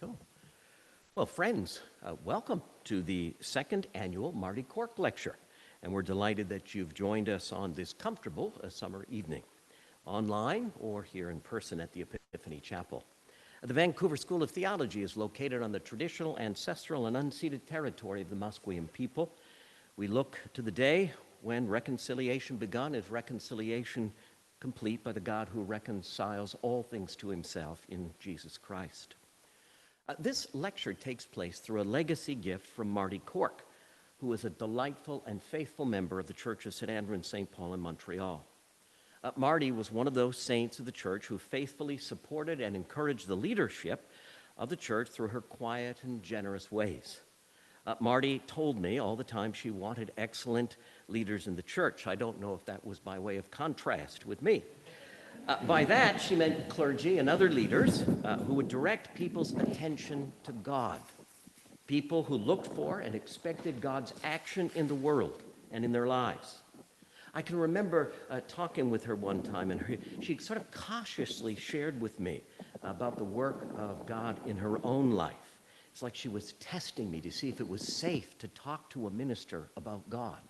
go. Well, friends, welcome to the second annual Marty Cork Lecture. And we're delighted that you've joined us on this comfortable summer evening, online or here in person at the Epiphany Chapel. The Vancouver School of Theology is located on the traditional, ancestral, and unceded territory of the Musqueam people. We look to the day when reconciliation begun is reconciliation complete by the God who reconciles all things to himself in Jesus Christ. This lecture takes place through a legacy gift from Marty Cork, who is a delightful and faithful member of the Church of St. Andrew and St. Paul in Montreal. Marty was one of those saints of the church who faithfully supported and encouraged the leadership of the church through her quiet and generous ways. Marty told me all the time she wanted excellent leaders in the church. I don't know if that was by way of contrast with me. By that, she meant clergy and other leaders who would direct people's attention to God. People who looked for and expected God's action in the world and in their lives. I can remember talking with her one time, and she sort of cautiously shared with me about the work of God in her own life. It's like she was testing me to see if it was safe to talk to a minister about God.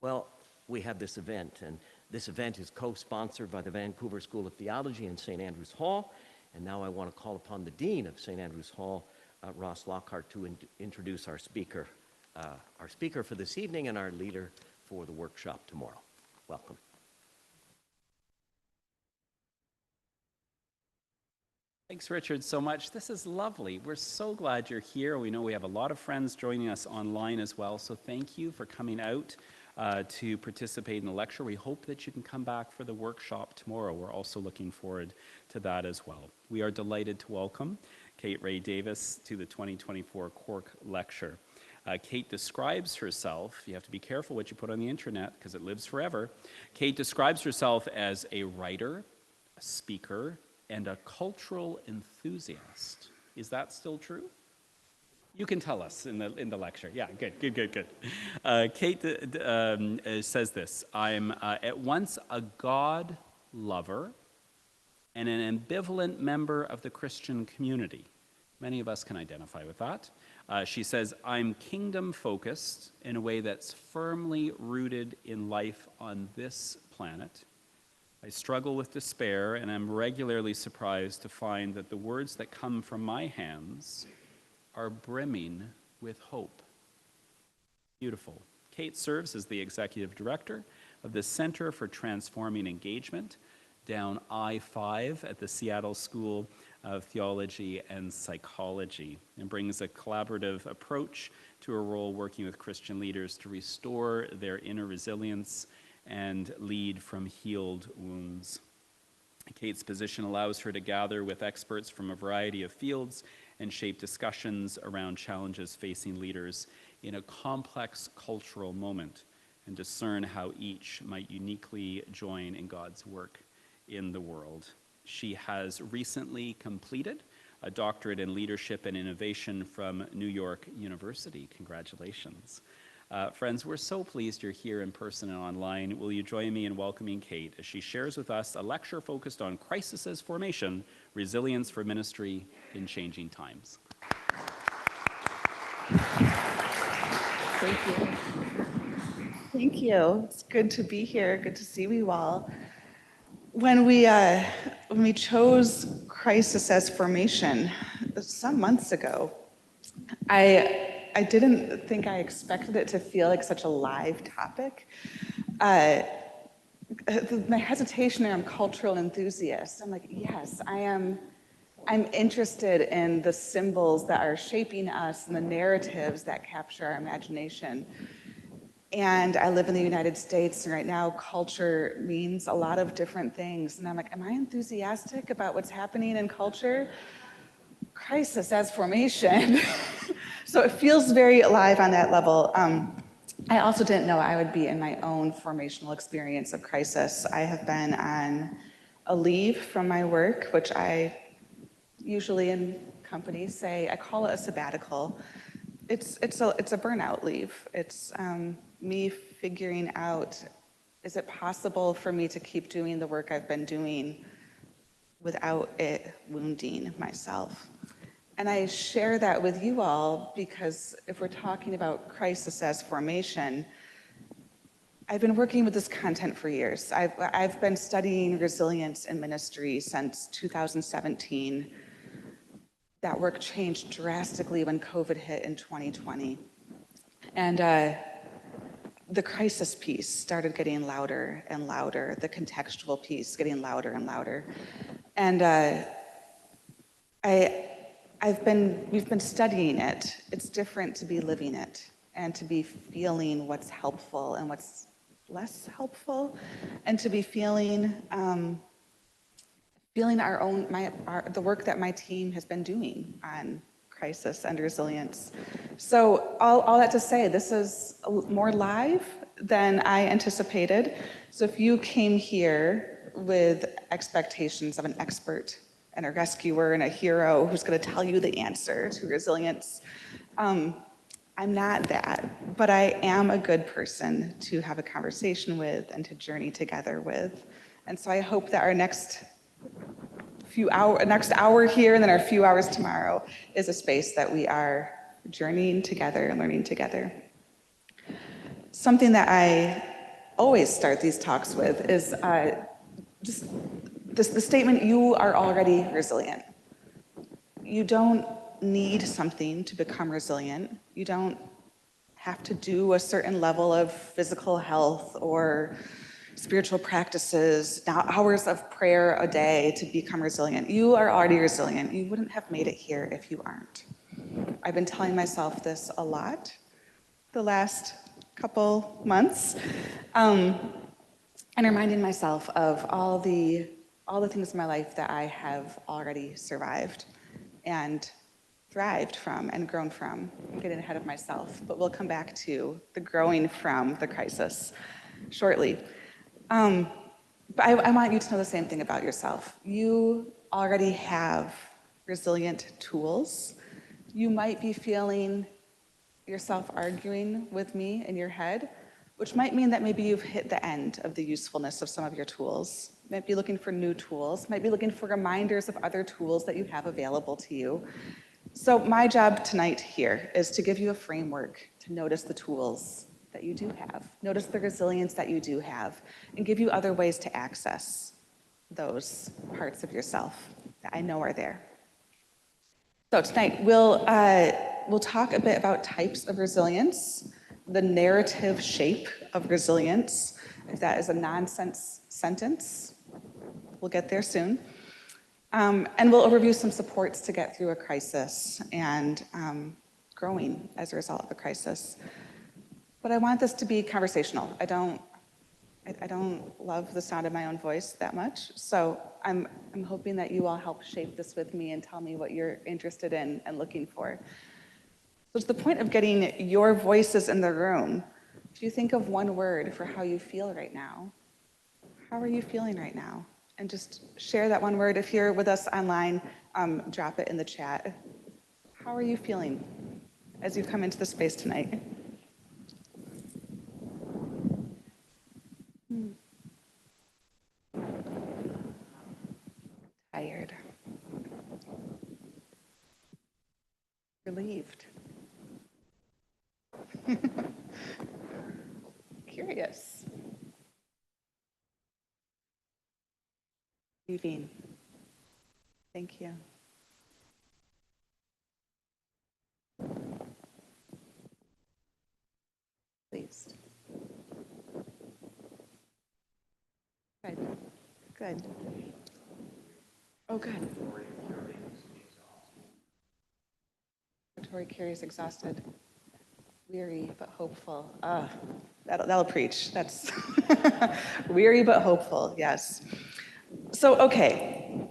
Well, we have this event, and this event is co-sponsored by the Vancouver School of Theology and St. Andrew's Hall. And now I want to call upon the Dean of St. Andrew's Hall, Ross Lockhart, to introduce our speaker for this evening and our leader for the workshop tomorrow. Welcome. Thanks, Richard, so much. This is lovely. We're so glad you're here. We know we have a lot of friends joining us online as well, so thank you for coming out to participate in the lecture. We hope that you can come back for the workshop tomorrow. We're also looking forward to that as well. We are delighted to welcome Kate Ray Davis to the 2024 Cork Lecture. Kate describes herself, you have to be careful what you put on the internet because it lives forever. Kate describes herself as a writer, a speaker, and a cultural enthusiast. Is that still true? You can tell us in the lecture. Yeah, good. Kate says this: I'm at once a God lover and an ambivalent member of the Christian community. Many of us can identify with that. She says, I'm kingdom focused in a way that's firmly rooted in life on this planet. I struggle with despair, and I'm regularly surprised to find that the words that come from my hands are brimming with hope. Beautiful. Kate serves as the executive director of the Center for Transforming Engagement down I-5 at the Seattle School of Theology and Psychology, and brings a collaborative approach to her role working with Christian leaders to restore their inner resilience and lead from healed wounds. Kate's position allows her to gather with experts from a variety of fields and shape discussions around challenges facing leaders in a complex cultural moment and discern how each might uniquely join in God's work in the world. She has recently completed a doctorate in leadership and innovation from New York University. Congratulations. Friends, we're so pleased you're here in person and online. Will you join me in welcoming Kate as she shares with us a lecture focused on crisis as formation, resilience for ministry in changing times. Thank you. Thank you. It's good to be here. Good to see you all. When we chose crisis as formation some months ago, I didn't think I expected it to feel like such a live topic. My hesitation around cultural enthusiasts, I'm like, yes, I'm interested in the symbols that are shaping us and the narratives that capture our imagination. And I live in the United States, and right now culture means a lot of different things. And I'm like, am I enthusiastic about what's happening in culture? Crisis as formation. So it feels very alive on that level. I also didn't know I would be in my own formational experience of crisis. I have been on a leave from my work, which I usually in companies say, I call it a sabbatical. It's a burnout leave. It's me figuring out, is it possible for me to keep doing the work I've been doing without it wounding myself. And I share that with you all because if we're talking about crisis as formation, I've been working with this content for years. I've been studying resilience in ministry since 2017. That work changed drastically when COVID hit in 2020. And the crisis piece started getting louder and louder, the contextual piece getting louder and louder. And we've been studying it. It's different to be living it and to be feeling what's helpful and what's less helpful, and to be feeling the work that my team has been doing on crisis and resilience. So all that to say, this is more live than I anticipated. So if you came here with expectations of an expert and a rescuer and a hero who's going to tell you the answer to resilience, I'm not that, but I am a good person to have a conversation with and to journey together with. And so I hope that our next hour here and then our few hours tomorrow is a space that we are journeying together and learning together. Something that I always start these talks with is just the statement, you are already resilient. You don't need something to become resilient. You don't have to do a certain level of physical health or spiritual practices, hours of prayer a day to become resilient. You are already resilient. You wouldn't have made it here if you aren't. I've been telling myself this a lot the last couple months, and reminding myself of all the things in my life that I have already survived and thrived from and grown from. I'm getting ahead of myself, but we'll come back to the growing from the crisis shortly. But I want you to know the same thing about yourself. You already have resilient tools. You might be feeling yourself arguing with me in your head, which might mean that maybe you've hit the end of the usefulness of some of your tools. Might be looking for new tools, might be looking for reminders of other tools that you have available to you. So my job tonight here is to give you a framework to notice the tools that you do have, notice the resilience that you do have, and give you other ways to access those parts of yourself that I know are there. So tonight we'll talk a bit about types of resilience, the narrative shape of resilience. If that is a nonsense sentence, we'll get there soon. And we'll overview some supports to get through a crisis and growing as a result of a crisis. But I want this to be conversational. I don't love the sound of my own voice that much, so I'm hoping that you all help shape this with me and tell me what you're interested in and looking for. So to the point of getting your voices in the room, if you think of one word for how you feel right now, how are you feeling right now? And just share that one word. If you're with us online, drop it in the chat. How are you feeling as you've come into the space tonight? Tired. Relieved. Curious. Grieving. Thank you. Pleased. Good. Good. Oh, good. Victoria Carey's exhausted, weary but hopeful. That'll preach. That's weary but hopeful. Yes. So, okay.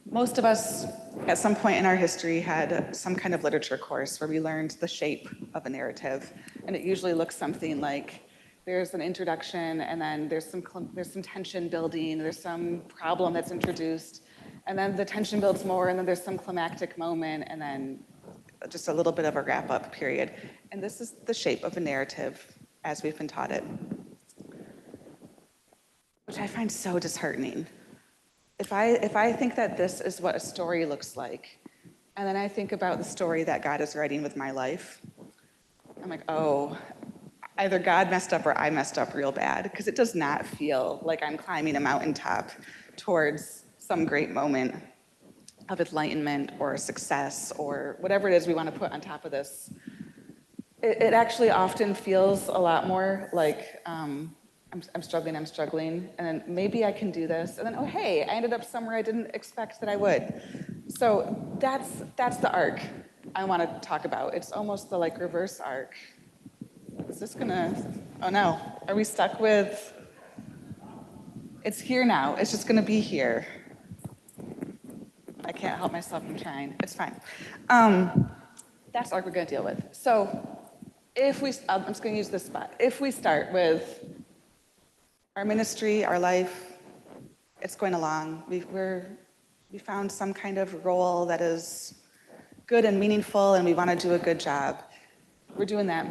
Most of us, at some point in our history, had some kind of literature course where we learned the shape of a narrative, and it usually looks something like there's an introduction, and then there's some tension building, there's some problem that's introduced, and then the tension builds more, and then there's some climactic moment, and then just a little bit of a wrap-up period. And this is the shape of a narrative as we've been taught it, which I find so disheartening. if I think that this is what a story looks like, and then I think about the story that God is writing with my life, I'm like, oh, either God messed up or I messed up real bad, because it does not feel like I'm climbing a mountaintop towards some great moment of enlightenment or success or whatever it is we want to put on top of this. It actually often feels a lot more like I'm struggling, and then maybe I can do this, and then, oh, hey, I ended up somewhere I didn't expect that I would. So that's the arc I want to talk about. It's almost the like reverse arc. Is this gonna, oh no, are we stuck with, it's here now, it's just gonna be here. I can't help myself from trying, it's fine. That's the arc we're gonna deal with. So if we, I'm just gonna use this spot. If we start with our ministry, our life, it's going along. We found some kind of role that is good and meaningful, and we wanna do a good job. We're doing that.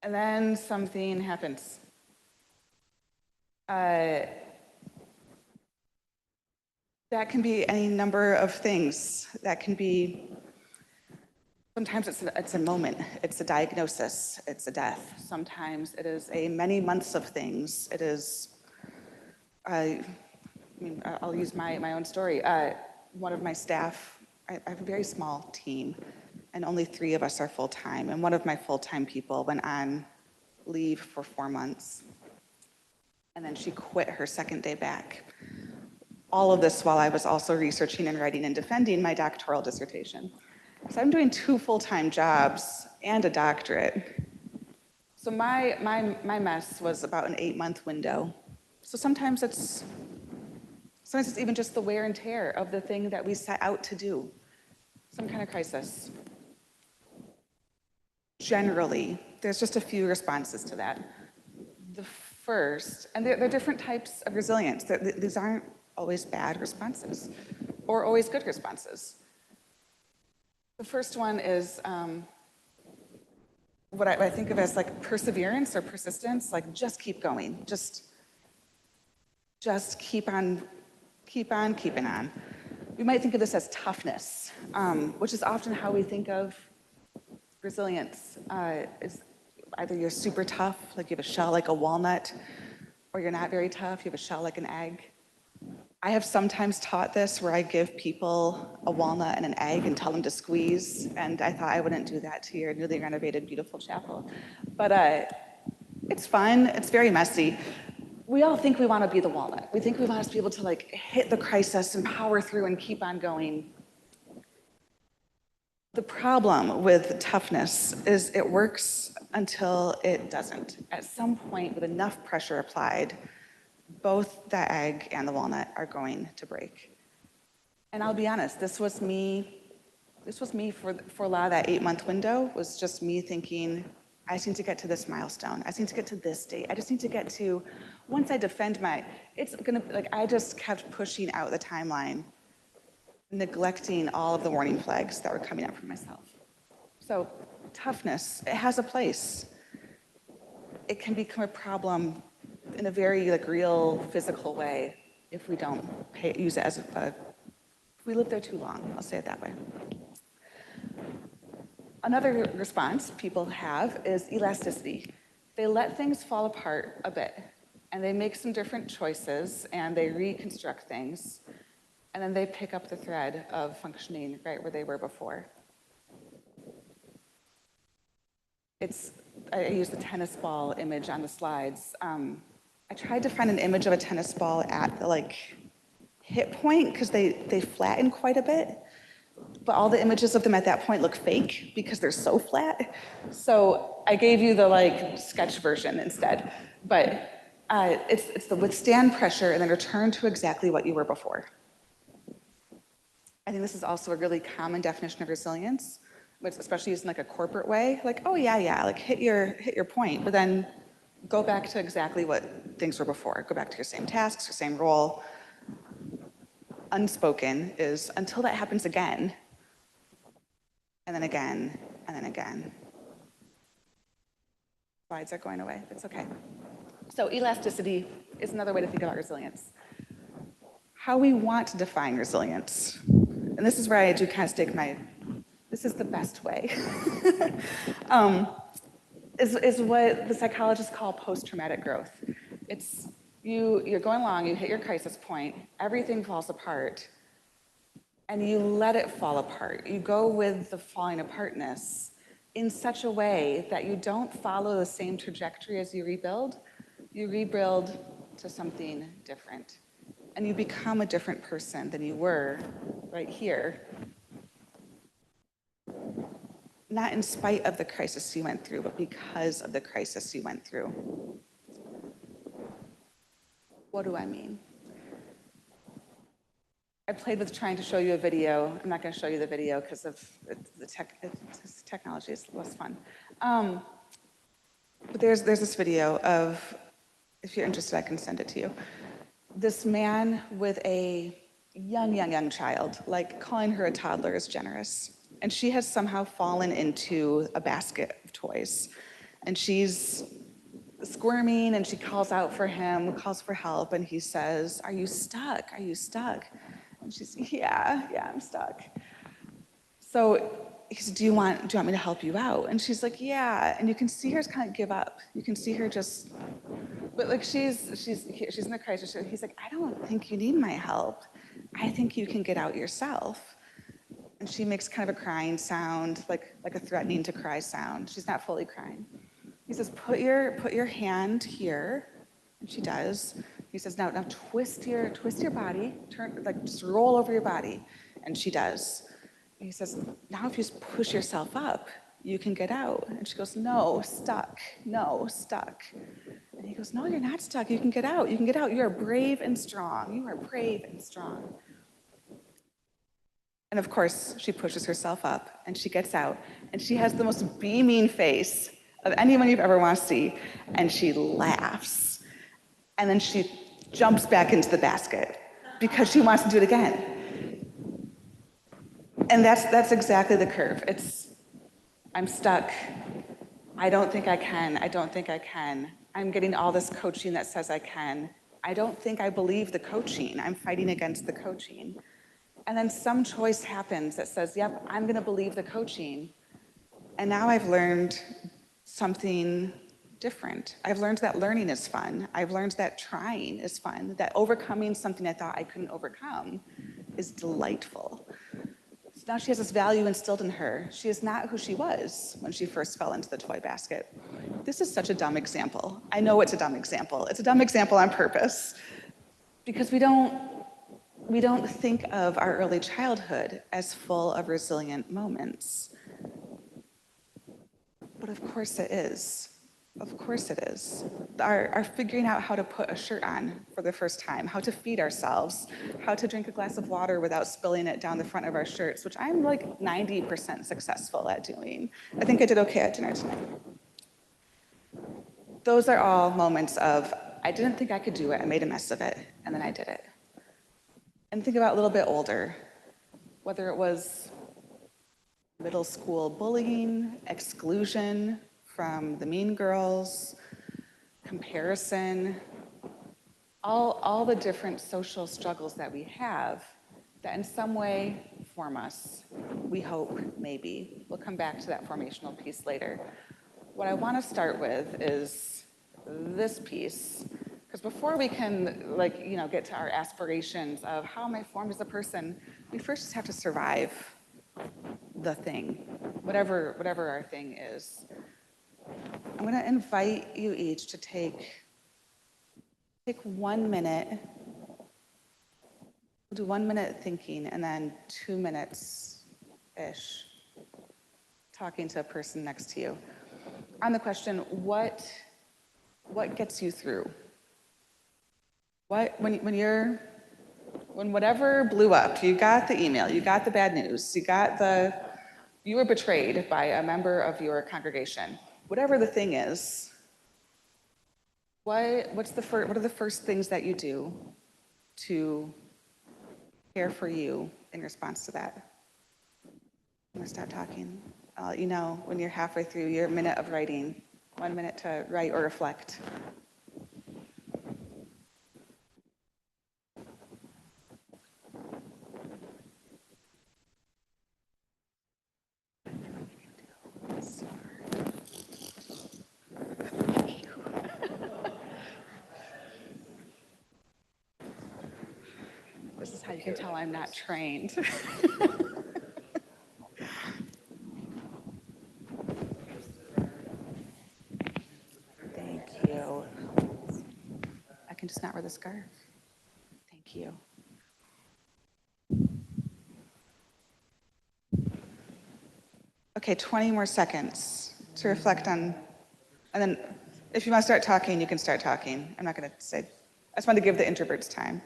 And then something happens. That can be any number of things. That can be, sometimes it's a moment, it's a diagnosis, it's a death. Sometimes it is a many months of things. It is, I mean, I'll use my own story. One of my staff, I have a very small team, and only 3 of us are full-time. And one of my full-time people went on leave for 4 months. And then she quit her second day back. All of this while I was also researching and writing and defending my doctoral dissertation. So I'm doing 2 full-time jobs and a doctorate. So my mess was about an 8-month window. So sometimes it's even just the wear and tear of the thing that we set out to do. Some kind of crisis. Generally, there's just a few responses to that. The first, and there are different types of resilience. These aren't always bad responses or always good responses. The first one is what I think of as like perseverance or persistence, like just keep going, just keep on keeping on. We might think of this as toughness, which is often how we think of resilience. Is either you're super tough, like you have a shell like a walnut, or you're not very tough, you have a shell like an egg. I have sometimes taught this where I give people a walnut and an egg and tell them to squeeze, and I thought I wouldn't do that to your newly renovated, beautiful chapel. But it's fun, it's very messy. We all think we want to be the walnut. We think we want us to be able to like hit the crisis and power through and keep on going. The problem with toughness is it works until it doesn't. At some point, with enough pressure applied, both the egg and the walnut are going to break. And I'll be honest, this was me for a lot of that 8-month window, was just me thinking, I just need to get to this milestone. I just need to get to this date. I just need to get to, once I defend I just kept pushing out the timeline, neglecting all of the warning flags that were coming up for myself. So toughness, it has a place. It can become a problem in a very real physical way if we don't use it as if we live there too long. I'll say it that way. Another response people have is elasticity. They let things fall apart a bit, and they make some different choices, and they reconstruct things, and then they pick up the thread of functioning right where they were before. I used the tennis ball image on the slides. I tried to find an image of a tennis ball at the hit point because they flatten quite a bit. But all the images of them at that point look fake because they're so flat. So I gave you the sketch version instead. But it's the withstand pressure and then return to exactly what you were before. I think this is also a really common definition of resilience, especially used in a corporate way. Oh yeah, hit your point, but then go back to exactly what things were before. Go back to your same tasks, your same role. Unspoken is until that happens again, and then again, and then again. Slides are going away, it's okay. So elasticity, is another way to think about resilience. How we want to define resilience. And this is where I do kind of stake my, this is the best way, is what the psychologists call post-traumatic growth. It's you're going along, you hit your crisis point, everything falls apart, and you let it fall apart. You go with the falling apartness in such a way that you don't follow the same trajectory as you rebuild to something different. And you become a different person than you were right here. Not in spite of the crisis you went through, but because of the crisis you went through. What do I mean? I played with trying to show you a video. I'm not going to show you the video because of the technology is less fun. But there's this video of, if you're interested, I can send it to you. This man with a young child, like calling her a toddler is generous. And she has somehow fallen into a basket of toys. And she's squirming and she calls out for him, calls for help, and he says, "Are you stuck? Are you stuck?" And she's, yeah, I'm stuck. So he said, do you want me to help you out? And she's like, yeah. And you can see her kind of give up. You can see her just, but like she's in a crisis. He's like, I don't think you need my help. I think you can get out yourself. And she makes kind of a crying sound, like a threatening to cry sound. She's not fully crying. He says, put your hand here, and she does. He says, now twist your body, turn, like just roll over your body, and she does. And he says, now if you just push yourself up, you can get out. And she goes, no, stuck. And he goes, no, you're not stuck. You can get out. You are brave and strong. And of course, she pushes herself up, and she gets out, and she has the most beaming face of anyone you've ever want to see, and she laughs. And then she jumps back into the basket because she wants to do it again. And that's exactly the curve. It's, I'm stuck. I don't think I can. I'm getting all this coaching that says I can. I don't think I believe the coaching. I'm fighting against the coaching. And then some choice happens that says, yep, I'm going to believe the coaching. And now I've learned something different. I've learned that learning is fun. I've learned that trying is fun, that overcoming something I thought I couldn't overcome is delightful. So now she has this value instilled in her. She is not who she was when she first fell into the toy basket. This is such a dumb example. I know it's a dumb example. It's a dumb example on purpose because we don't think of our early childhood as full of resilient moments. But of course it is. Of course it is. Our figuring out how to put a shirt on for the first time, how to feed ourselves, how to drink a glass of water without spilling it down the front of our shirts, which I'm like 90% successful at doing. I think I did okay at dinner tonight. Those are all moments of, I didn't think I could do it, I made a mess of it, and then I did it. And think about a little bit older, whether it was middle school bullying, exclusion from the mean girls, comparison, all the different social struggles that we have that in some way form us. We hope, maybe. We'll come back to that formational piece later. What I want to start with is this piece, because before we can get to our aspirations of how am I formed as a person, we first just have to survive the thing, whatever our thing is. I'm going to invite you each to take 1 minute. We'll do 1 minute thinking and then 2 minutes-ish talking to a person next to you. On the question, what gets you through? When whatever blew up, you got the email, you got the bad news, you were betrayed by a member of your congregation. Whatever the thing is, what are the first things that you do to care for you in response to that? I'm gonna stop talking. I'll let you know when you're halfway through your minute of writing, 1 minute to write or reflect. This is how you can tell I'm not trained. Thank you. I can just not wear the scarf. Thank you. Okay, 20 more seconds to reflect on, and then if you want to start talking, you can start talking. I'm not going to say, I just want to give the introverts time.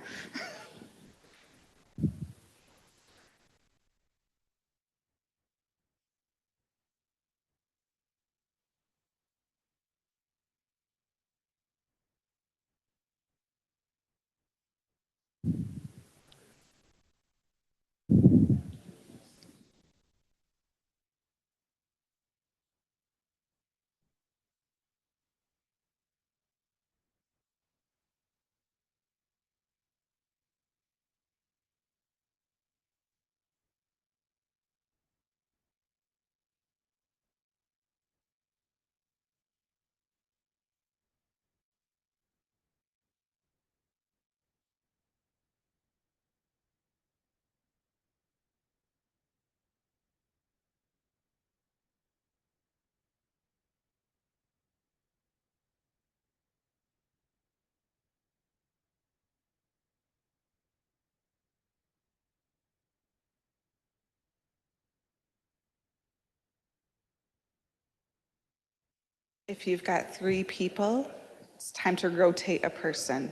If you've got 3 people, it's time to rotate a person.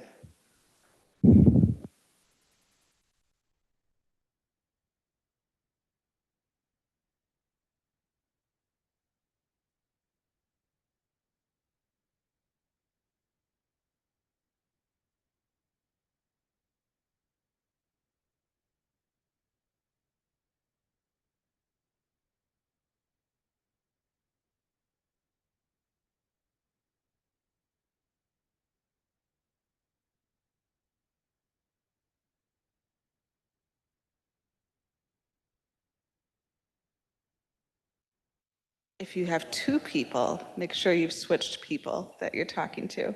If you have 2 people, make sure you've switched people that you're talking to.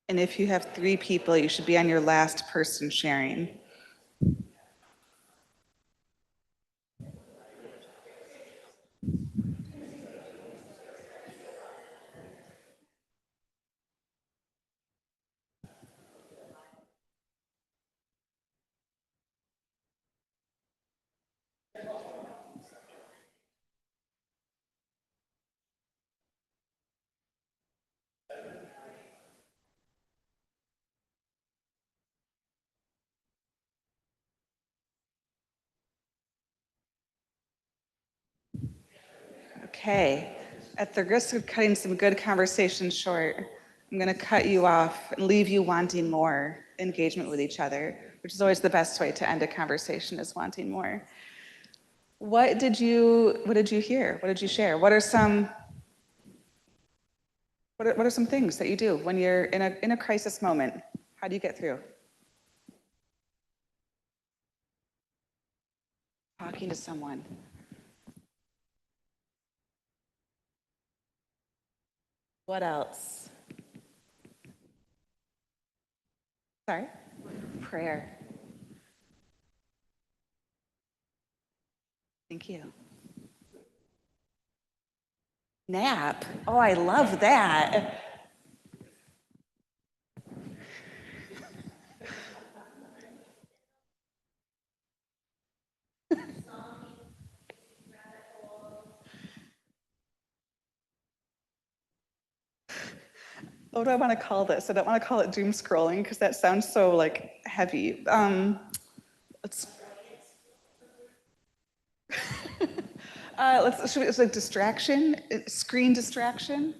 And if you have 3 people, you should be on your last person sharing. Okay, at the risk of cutting some good conversations short, I'm going to cut you off and leave you wanting more engagement with each other, which is always the best way to end a conversation, is wanting more. What did you hear? What did you share? What are some things that you do when you're in a crisis moment? How do you get through? Talking to someone. What else? Sorry? Prayer. Thank you. Nap. Oh, I love that. What do I want to call this? I don't want to call it doom scrolling because that sounds so like heavy. Let's it's like distraction, screen distraction.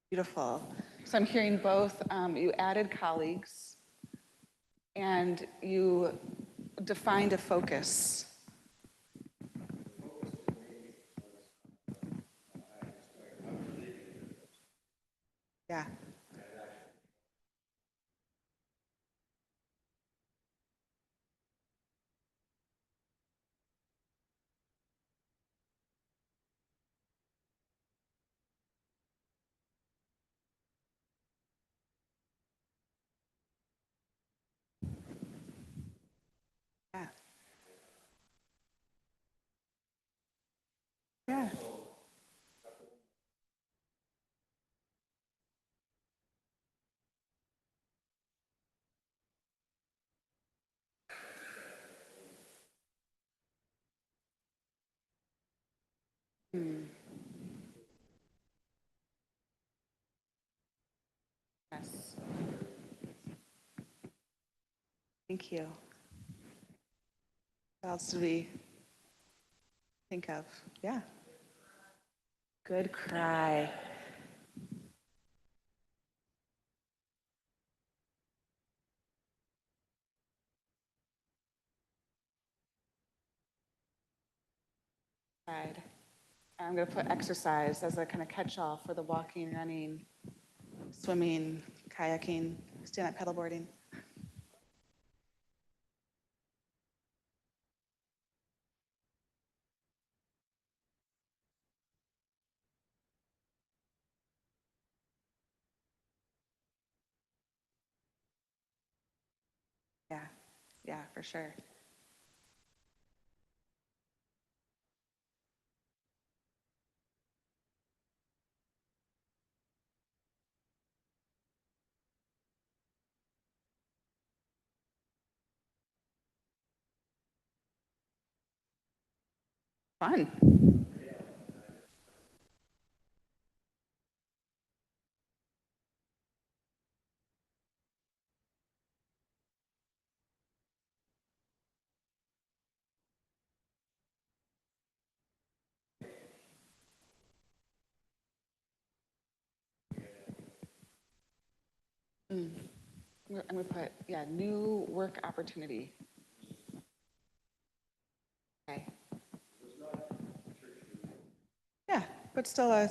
Beautiful. So I'm hearing both, you added colleagues and you defined a focus. Yeah. Yeah. Yeah. Yes. Thank you. What else did we think of? Yeah. Good cry. Cried. I'm going to put exercise as a kind of catch-all for the walking, running, swimming, kayaking, stand-up paddleboarding. Yeah. Yeah, for sure. Fun. I'm going to put, yeah, new work opportunity. Okay. Yeah, but still a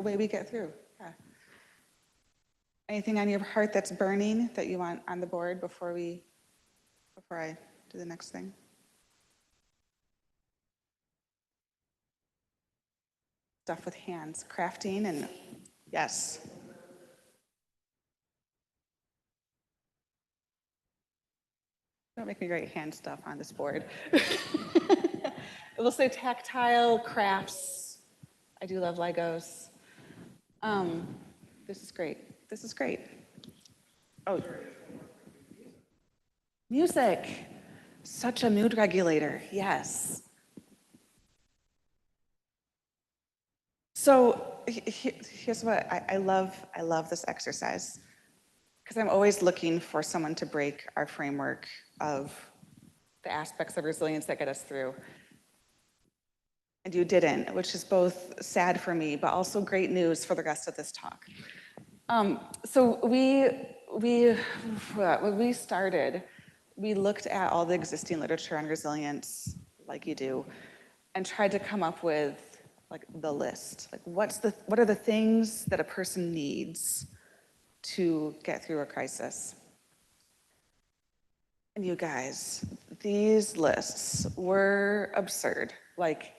way we get through. Yeah. Anything on your heart that's burning that you want on the board before I do the next thing? Stuff with hands, crafting and yes. Don't make me write hand stuff on this board. It will say tactile crafts. I do love Legos. Um, this is great. This is great. Oh, music. Such a mood regulator. Yes. So here's what I love. I love this exercise because I'm always looking for someone to break our framework of the aspects of resilience that get us through. And you didn't, which is both sad for me, but also great news for the rest of this talk. So when we started, we looked at all the existing literature on resilience, like you do, and tried to come up with like the list. Like what are the things that a person needs to get through a crisis? And you guys, these lists were absurd. Like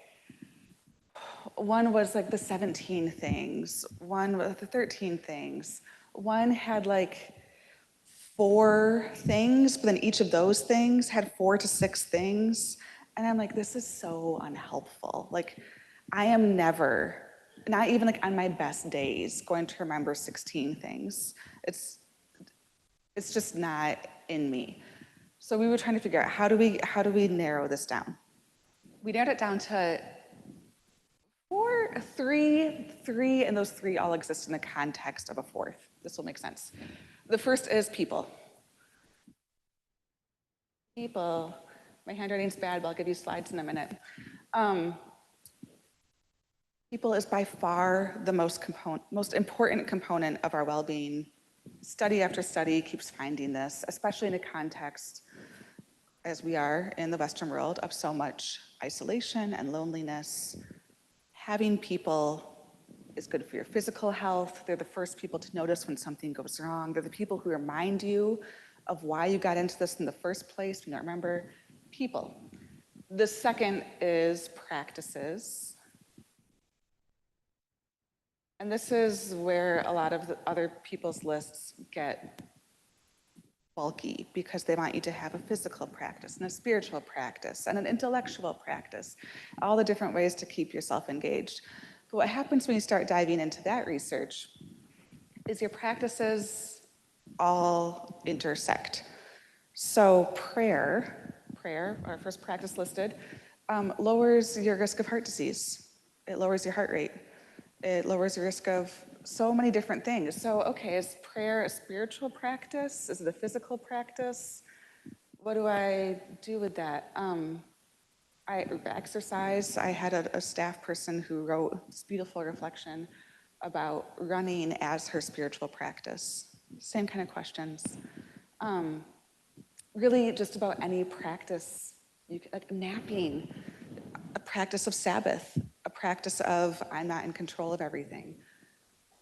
one was like the 17 things, one was the 13 things, one had like 4 things, but then each of those things had 4 to 6 things. And I'm like, this is so unhelpful. Like, I am never, not even like on my best days, going to remember 16 things. It's just not in me. So we were trying to figure out how do we narrow this down? We narrowed it down to 3, and those 3 all exist in the context of a 4th. This will make sense. The first is people. People. My handwriting's bad, but I'll give you slides in a minute. People is by far the most important component of our well-being. Study after study keeps finding this, especially in a context, as we are in the Western world, of so much isolation and loneliness. Having people is good for your physical health. They're the first people to notice when something goes wrong. They're the people who remind you of why you got into this in the first place. You don't remember. People. The second is practices. And this is where a lot of the other people's lists get bulky, because they want you to have a physical practice and a spiritual practice and an intellectual practice, all the different ways to keep yourself engaged. But what happens when you start diving into that research is your practices all intersect. So prayer, our first practice listed, lowers your risk of heart disease. It lowers your heart rate. It lowers your risk of so many different things. So, okay, is prayer a spiritual practice? Is it a physical practice? What do I do with that? I exercise. I had a staff person who wrote this beautiful reflection about running as her spiritual practice. Same kind of questions. Really, just about any practice, like napping, a practice of Sabbath, a practice of I'm not in control of everything.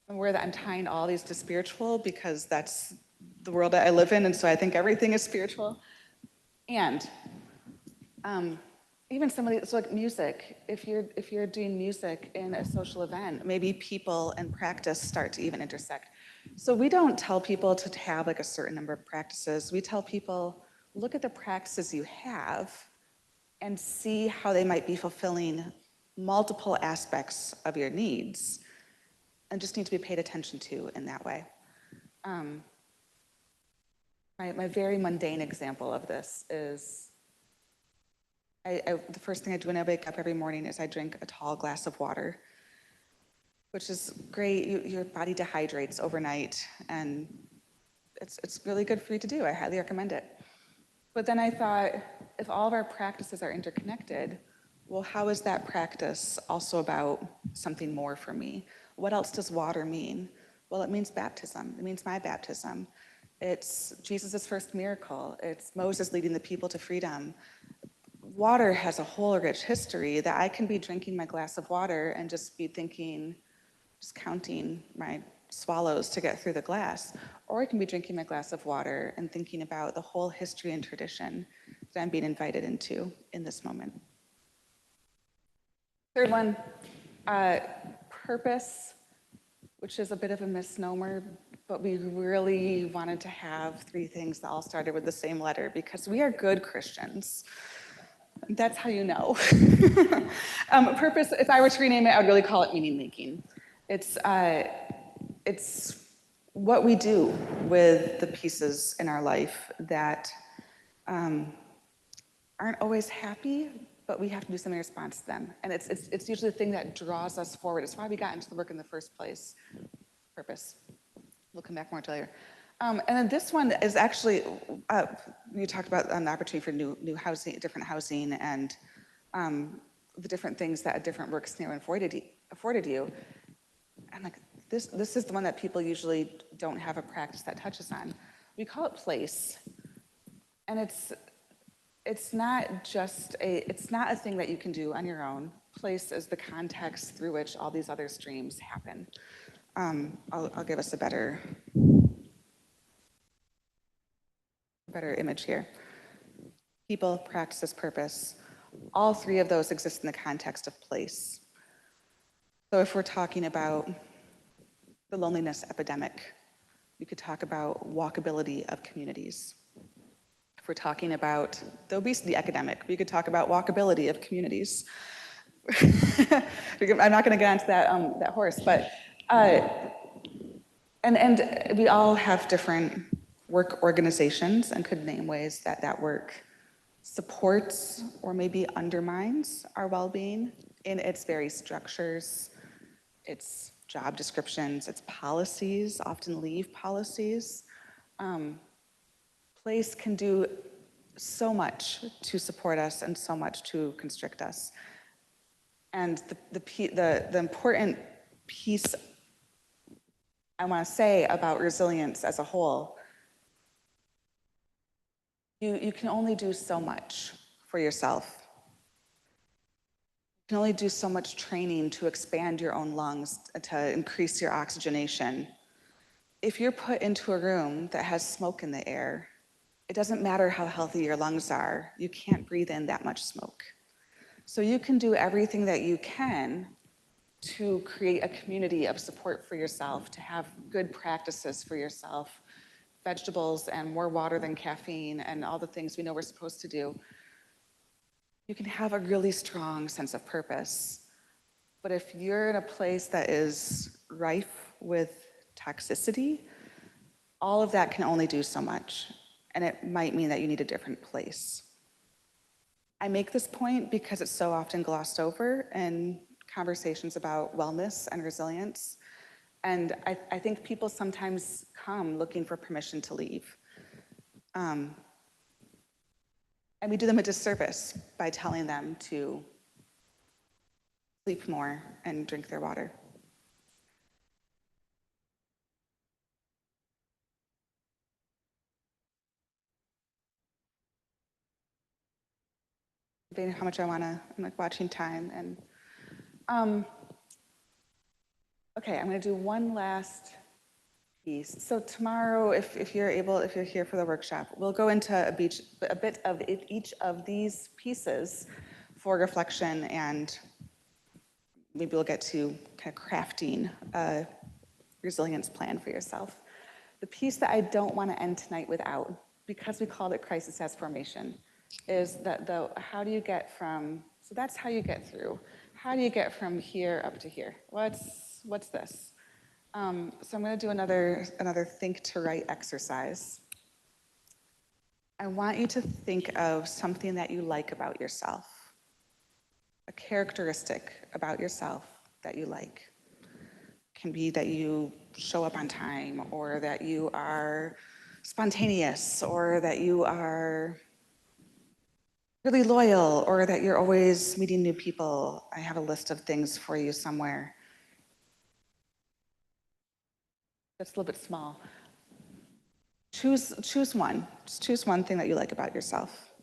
I'm aware that I'm tying all these to spiritual because that's the world that I live in, and so I think everything is spiritual. And even somebody, so like music, if you're doing music in a social event, maybe people and practice start to even intersect. So we don't tell people to have like a certain number of practices. We tell people, look at the practices you have and see how they might be fulfilling multiple aspects of your needs, and just need to be paid attention to in that way. My very mundane example of this is the first thing I do when I wake up every morning is I drink a tall glass of water, which is great. Your body dehydrates overnight, and it's really good for you to do. I highly recommend it. But then I thought, if all of our practices are interconnected, well, how is that practice also about something more for me? What else does water mean? Well, it means baptism. It means my baptism. It's Jesus' first miracle. It's Moses leading the people to freedom. Water has a whole rich history that I can be drinking my glass of water and just be thinking, just counting my swallows to get through the glass. Or I can be drinking my glass of water and thinking about the whole history and tradition that I'm being invited into in this moment. Third one, purpose, which is a bit of a misnomer, but we really wanted to have three things that all started with the same letter because we are good Christians. That's how you know. Purpose, if I were to rename it, I would really call it meaning making. It's what we do with the pieces in our life that aren't always happy, but we have to do something in response to them. And it's usually the thing that draws us forward. It's why we got into the work in the first place. Purpose. We'll come back more to later. And then this one is actually, you talked about an opportunity for new housing, different housing, and the different things that a different work scenario afforded you. I'm like, this is the one that people usually don't have a practice that touches on. We call it place. And it's not a thing that you can do on your own. Place is the context through which all these other streams happen. I'll give us a better image here. People, practices, purpose. All three of those exist in the context of place. So if we're talking about the loneliness epidemic, we could talk about walkability of communities. If we're talking about the obesity epidemic, we could talk about walkability of communities. I'm not going to get onto that horse, but and we all have different work organizations and could name ways that work supports or maybe undermines our well-being in its very structures, its job descriptions, its policies, often leave policies. Place can do so much to support us and so much to constrict us. And the important piece I want to say about resilience as a whole, you can only do so much for yourself. You can only do so much training to expand your own lungs, to increase your oxygenation. If you're put into a room that has smoke in the air, it doesn't matter how healthy your lungs are, you can't breathe in that much smoke. So you can do everything that you can to create a community of support for yourself, to have good practices for yourself, vegetables and more water than caffeine and all the things we know we're supposed to do. You can have a really strong sense of purpose. But if you're in a place that is rife with toxicity, all of that can only do so much. And it might mean that you need a different place. I make this point because it's so often glossed over in conversations about wellness and resilience. And I think people sometimes come looking for permission to leave. And we do them a disservice by telling them to sleep more and drink their water. How much I want to, I'm like watching time. And okay, I'm going to do one last piece. So tomorrow, if you're able, if you're here for the workshop, we'll go into a bit of each of these pieces for reflection, and maybe we'll get to kind of crafting a resilience plan for yourself. The piece that I don't want to end tonight without, because we called it crisis as formation, is that how do you get from, so that's how you get through. How do you get from here up to here? What's this? So I'm going to do another think to write exercise. I want you to think of something that you like about yourself, a characteristic about yourself that you like. It can be that you show up on time, or that you are spontaneous, or that you are really loyal, or that you're always meeting new people. I have a list of things for you somewhere. That's a little bit small. Choose one. Just choose one thing that you like about yourself.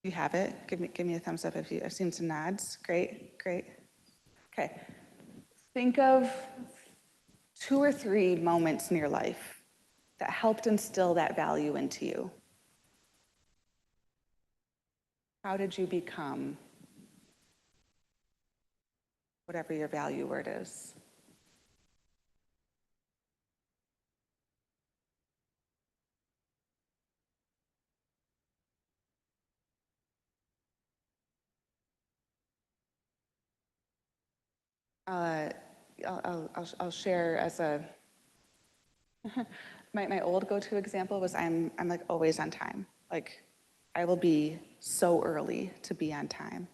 You have it. Give me a thumbs up if you. I've seen some nods. Great. Okay. Think of 2 or 3 moments in your life that helped instill that value into you. How did you become whatever your value word is? I'll share as a my old go-to example was I'm like always on time. Like I will be so early to be on time.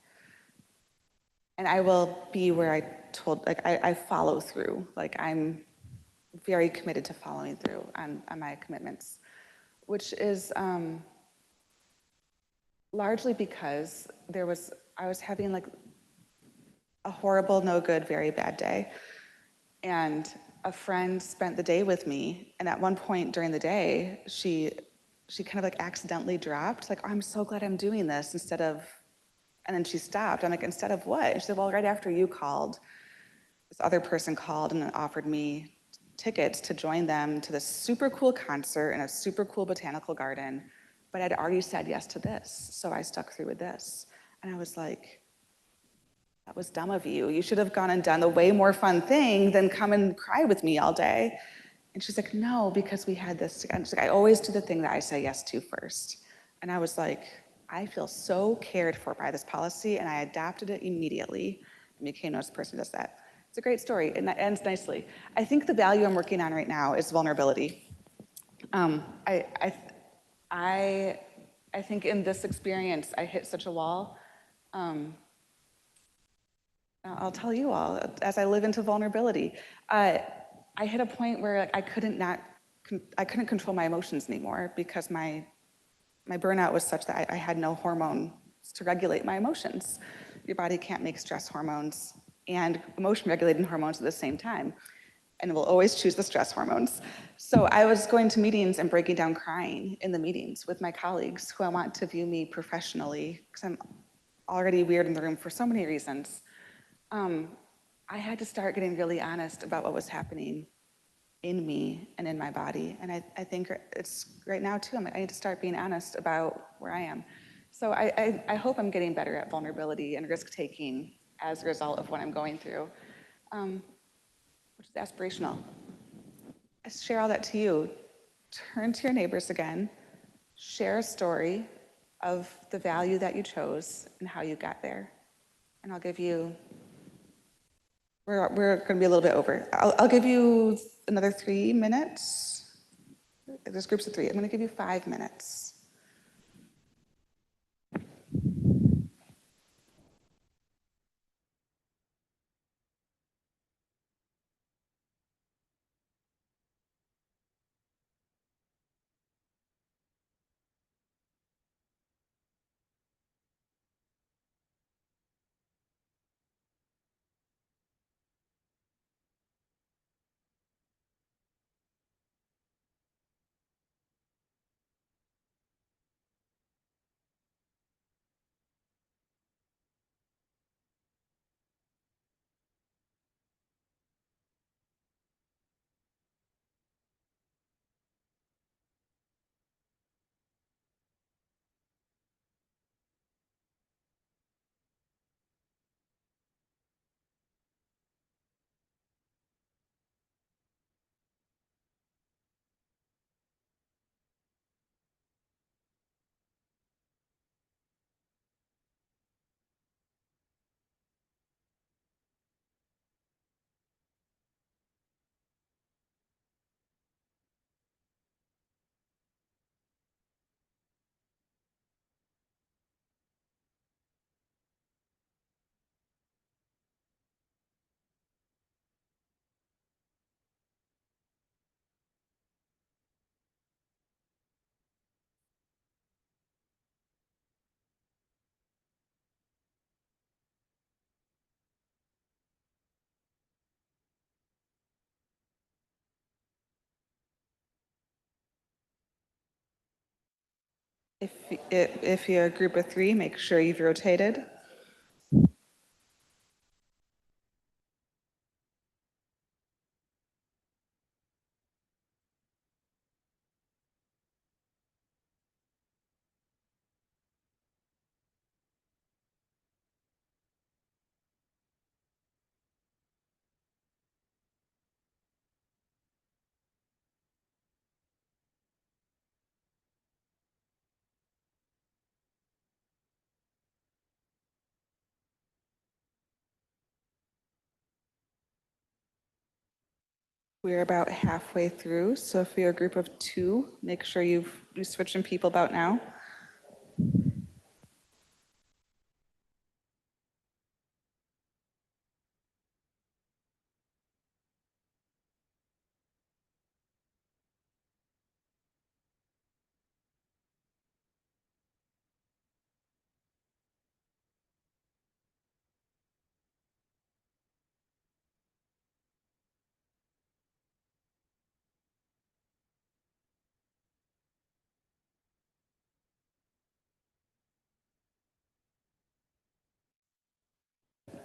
And I will be where I follow through. Like I'm very committed to following through on my commitments, which is largely because I was having like a horrible, no good, very bad day. And a friend spent the day with me, and at one point during the day, she kind of like accidentally dropped, like, oh, I'm so glad I'm doing this, instead of, and then she stopped. I'm like, instead of what? And she said, well, right after you called, this other person called and offered me tickets to join them to this super cool concert in a super cool botanical garden, but I'd already said yes to this, so I stuck through with this. And I was like, that was dumb of you. You should have gone and done the way more fun thing than come and cry with me all day. And she's like, no, because we had this. And she's like, I always do the thing that I say yes to first. And I was like, I feel so cared for by this policy, and I adopted it immediately and became the person who does that. It's a great story, and that ends nicely. I think the value I'm working on right now is vulnerability. I think in this experience, I hit such a wall. I'll tell you all, as I live into vulnerability, I hit a point where like, I couldn't not I couldn't control my emotions anymore because my burnout was such that I had no hormones to regulate my emotions. Your body can't make stress hormones and emotion regulating hormones at the same time, and will always choose the stress hormones. So I was going to meetings and breaking down crying in the meetings with my colleagues who I want to view me professionally, because I'm already weird in the room for so many reasons. I had to start getting really honest about what was happening in me and in my body. And I think it's right now too, I need to start being honest about where I am. So I hope I'm getting better at vulnerability and risk taking as a result of what I'm going through, which is aspirational. I share all that to you. Turn to your neighbors again, share a story of the value that you chose and how you got there. And I'll give you, we're going to be a little bit over. I'll give you another 3 minutes. There's groups of 3. I'm going to give you 5 minutes. If you're a group of 3, make sure you've rotated. We're about halfway through, so if you're a group of 2, make sure you're switching people about now.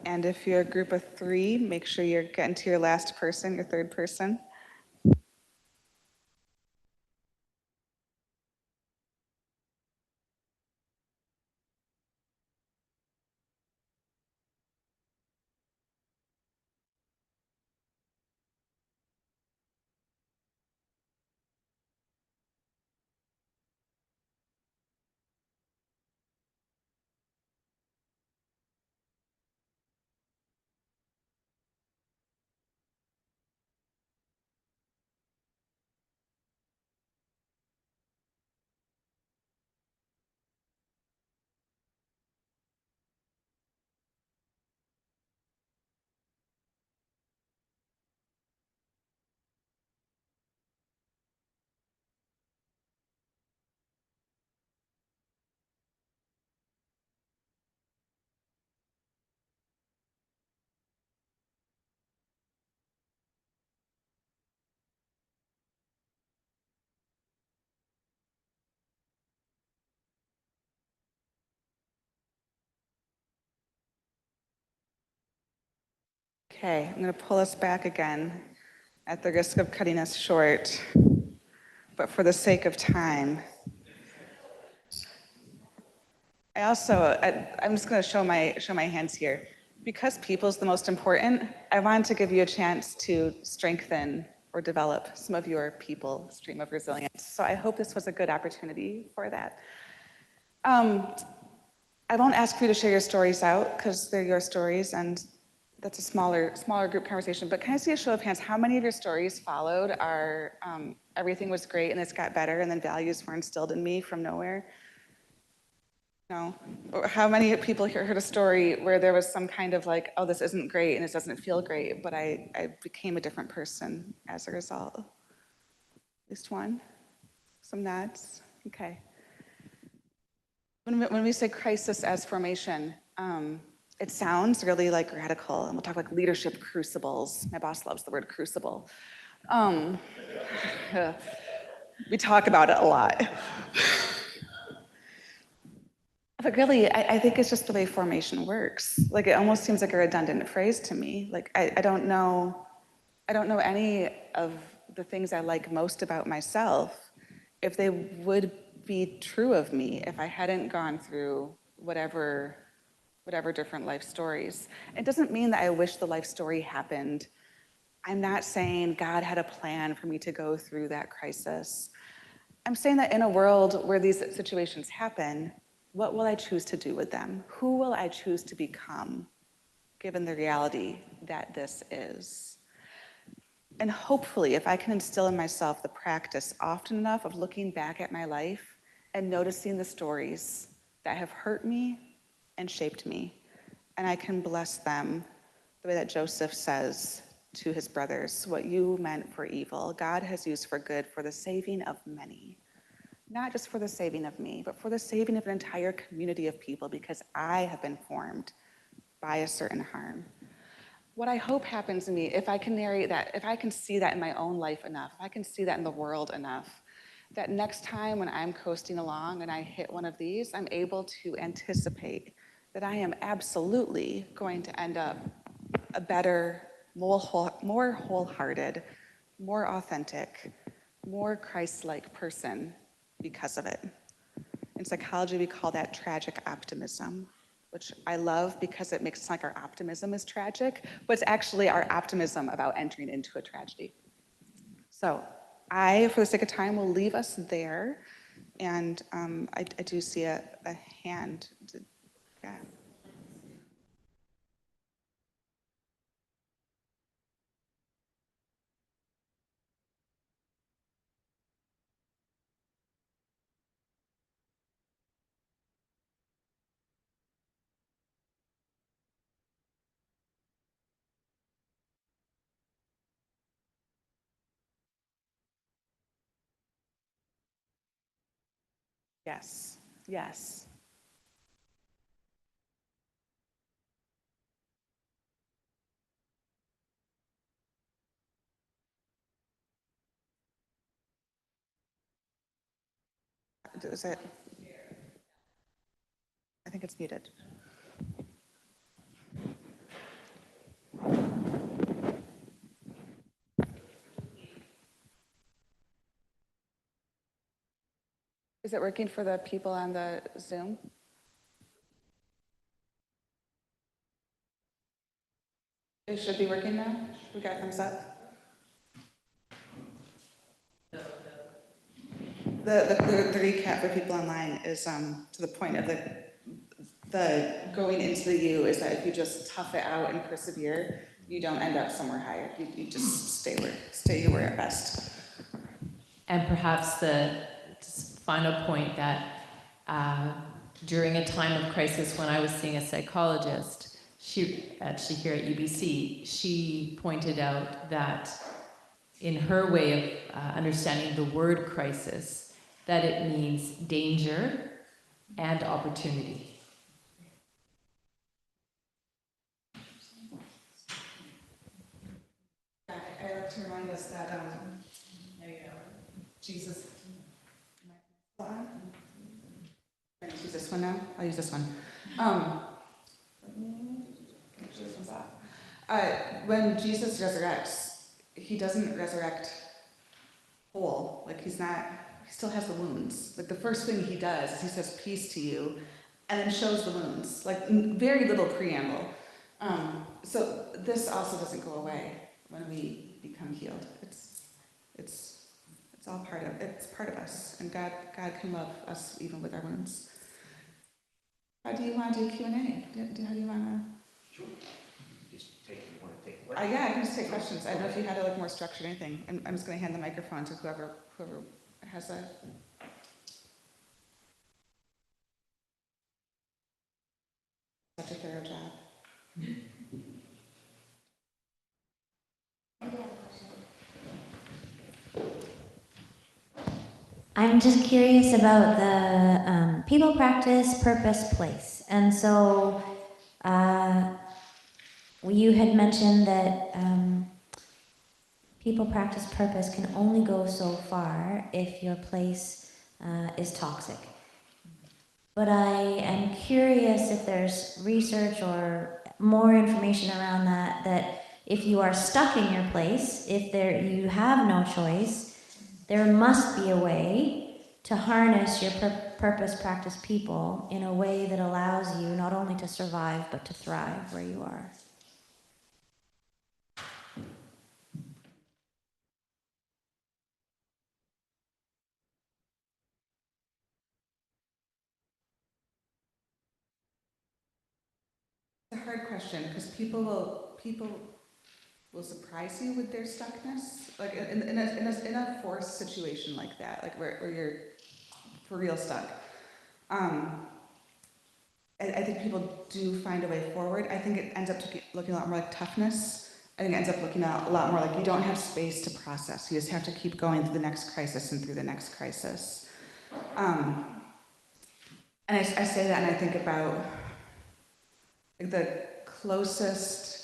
And if you're a group of 3, make sure you're getting to your last person, your third person. Okay, I'm going to pull us back again at the risk of cutting us short, but for the sake of time. I'm just going to show my hands here. Because people is the most important, I wanted to give you a chance to strengthen or develop some of your people stream of resilience. So I hope this was a good opportunity for that. I won't ask you to share your stories out because they're your stories and that's a smaller group conversation. But can I see a show of hands? How many of your stories followed are everything was great and this got better and then values were instilled in me from nowhere? No. Or how many people here heard a story where there was some kind of like, oh, this isn't great and it doesn't feel great, but I became a different person as a result? At least one? Some nods? Okay. When we say crisis as formation, it sounds really like radical, and we'll talk like leadership crucibles. My boss loves the word crucible. We talk about it a lot. But really, I think it's just the way formation works. Like it almost seems like a redundant phrase to me. Like I don't know any of the things I like most about myself if they would be true of me if I hadn't gone through whatever different life stories. It doesn't mean that I wish the life story happened. I'm not saying God had a plan for me to go through that crisis. I'm saying that in a world where these situations happen, what will I choose to do with them? Who will I choose to become, given the reality that this is? And hopefully, if I can instill in myself the practice often enough of looking back at my life and noticing the stories that have hurt me and shaped me, and I can bless them the way that Joseph says to his brothers, what you meant for evil, God has used for good for the saving of many. Not just for the saving of me, but for the saving of an entire community of people because I have been formed by a certain harm. What I hope happens to me, if I can narrate that, if I can see that in my own life enough, if I can see that in the world enough, that next time when I'm coasting along and I hit one of these, I'm able to anticipate that I am absolutely going to end up a better, more wholehearted, more authentic, more Christ-like person because of it. In psychology, we call that tragic optimism, which I love because it makes it sound like our optimism is tragic, but it's actually our optimism about entering into a tragedy. So for the sake of time, will leave us there. And I do see a hand. Yeah. Yes. Yes. Is it? I think it's muted. Is it working for the people on the Zoom? It should be working now. We got thumbs up. The recap for people online is to the point of the going into the U is that if you just tough it out and persevere, you don't end up somewhere higher. You just stay where at best. And perhaps the final point that during a time of crisis when I was seeing a psychologist, she actually here at UBC, she pointed out that in her way of understanding the word crisis, that it means danger and opportunity. I like to remind us that Jesus. Use this one now. I'll use this one. When Jesus resurrects, he doesn't resurrect whole. Like he still has the wounds. Like the first thing he does is he says, "Peace to you," and then shows the wounds. Like very little preamble. So this also doesn't go away when we become healed. It's all it's part of us, and God can love us even with our wounds. How do you want to do Q&A? How do you want to? Sure. Want to take Yeah, I can just take questions. I don't know if you had a more structured anything. I'm just going to hand the microphone to whoever has such a thorough job. I'm just curious about the people practice, purpose, place. And so you had mentioned that people practice purpose can only go so far if your place is toxic. But I am curious if there's research or more information around that if you are stuck in your place, if you have no choice, there must be a way to harness your purpose practice people in a way that allows you not only to survive, but to thrive where you are. It's a hard question because people will surprise you with their stuckness, like in a forced situation like that, like where you're for real stuck. I think people do find a way forward. I think it ends up looking a lot more like toughness. I think it ends up looking a lot more like you don't have space to process. You just have to keep going through the next crisis and through the next crisis. And I say that and I think about like the closest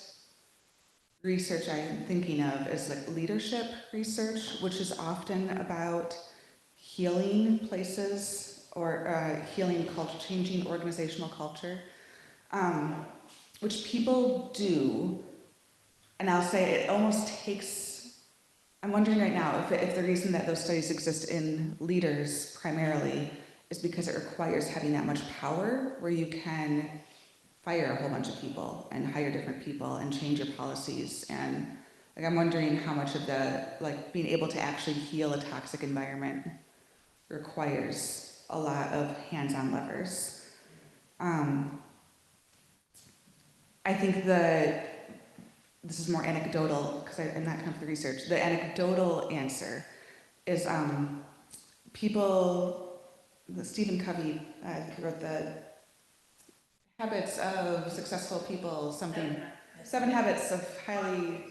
research I'm thinking of is like leadership research, which is often about healing places or healing culture, changing organizational culture, which people do. And I'll say it almost takes, I'm wondering right now if the reason that those studies exist in leaders primarily is because it requires having that much power where you can fire a whole bunch of people and hire different people and change your policies. And like I'm wondering how much of the like being able to actually heal a toxic environment requires a lot of hands-on levers. I think this is more anecdotal because I'm not coming from the research. The anecdotal answer is Stephen Covey wrote the Habits of Successful People, something. 7 Habits of Highly